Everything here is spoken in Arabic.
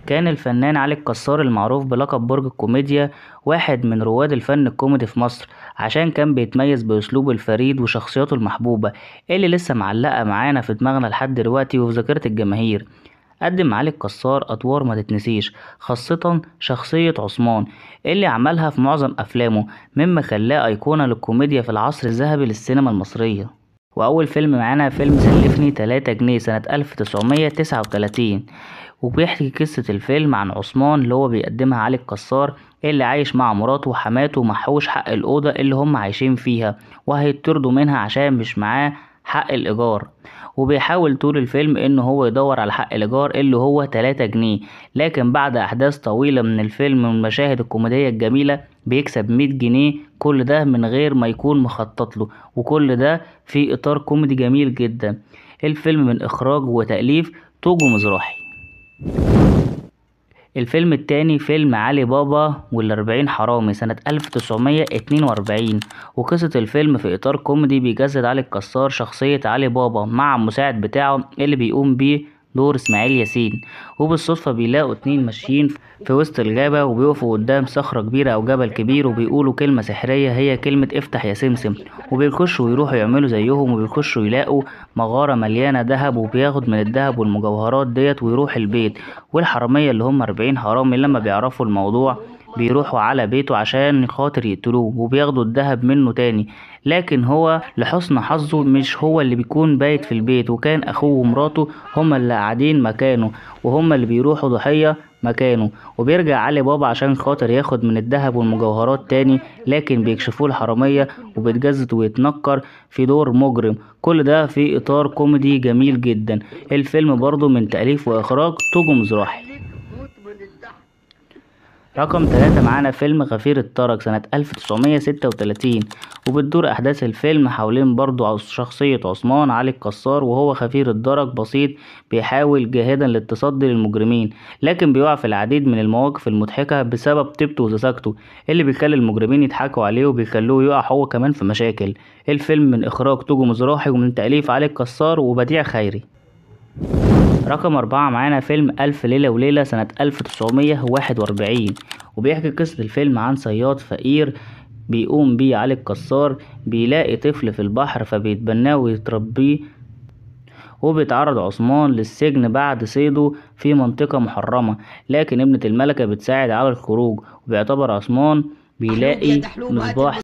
كان الفنان علي الكسار المعروف بلقب برج الكوميديا واحد من رواد الفن الكوميدي في مصر، عشان كان بيتميز بأسلوبه الفريد وشخصياته المحبوبة اللي لسه معلقة معانا في دماغنا لحد دلوقتي وفي ذاكرة الجماهير. قدم علي الكسار أدوار ما تتنسيش، خاصة شخصية عثمان اللي عملها في معظم أفلامه، مما خلاه أيقونة للكوميديا في العصر الذهبي للسينما المصرية. وأول فيلم معانا فيلم سلفني 3 جنيه سنة 1939، وبيحكي قصة الفيلم عن عثمان اللي هو بيقدمها علي الكسار، اللي عايش مع مراته وحماته ومحوش حق الأوضة اللي هم عايشين فيها، وهيطردوا منها عشان مش معاه حق الإيجار. وبيحاول طول الفيلم إن هو يدور على حق الإيجار اللي هو 3 جنيه، لكن بعد أحداث طويلة من الفيلم والمشاهد الكوميدية الجميلة بيكسب 100 جنيه، كل ده من غير ما يكون مخطط له، وكل ده في إطار كوميدي جميل جدا. الفيلم من إخراج وتأليف توجو مزراحي. الفيلم التاني فيلم علي بابا والأربعين حرامي سنة 1942، وقصة الفيلم في إطار كوميدي بيجسد علي الكسار شخصية علي بابا مع المساعد بتاعه اللي بيقوم بيه دور اسماعيل ياسين. وبالصدفة بيلاقوا 2 ماشيين في وسط الغابة، وبيقفوا قدام صخرة كبيرة أو جبل كبير، وبيقولوا كلمة سحرية هي كلمة افتح يا سمسم، وبيخشوا ويروحوا يعملوا زيهم، وبيخشوا يلاقوا مغارة مليانة دهب، وبياخد من الدهب والمجوهرات ديت ويروح البيت. والحرامية اللي هم 40 حرامي لما بيعرفوا الموضوع بيروحوا على بيته عشان خاطر يقتلوه، وبياخدوا الدهب منه تاني. لكن هو لحسن حظه مش هو اللي بيكون بايت في البيت، وكان اخوه ومراته هما اللي قاعدين مكانه، وهما اللي بيروحوا ضحية مكانه. وبيرجع علي بابا عشان خاطر ياخد من الدهب والمجوهرات تاني، لكن بيكشفوه الحرامية وبيتجزد ويتنكر في دور مجرم. كل ده في اطار كوميدي جميل جدا. الفيلم برضو من تأليف واخراج توجو مزراحي. رقم 3 معانا فيلم غفير الطرق سنة 1936، وبتدور أحداث الفيلم حوالين برضو شخصية عثمان علي الكسار، وهو خفير الدرك بسيط بيحاول جاهدا للتصدي للمجرمين، لكن بيقع في العديد من المواقف المضحكة بسبب طيبته وذكاءته اللي بيخلي المجرمين يضحكوا عليه وبيخلوه يقع هو كمان في مشاكل. الفيلم من إخراج توجو مزراحي ومن تأليف علي الكسار وبديع خيري. رقم 4 معانا فيلم ألف ليلة وليلة سنة 1941، وبيحكي قصة الفيلم عن صياد فقير بيقوم بيه علي الكسار، بيلاقي طفل في البحر فبيتبناه ويتربيه. وبيتعرض عثمان للسجن بعد صيده في منطقة محرمة، لكن ابنة الملكة بتساعد على الخروج، وبيعتبر عثمان بيلاقي مصباح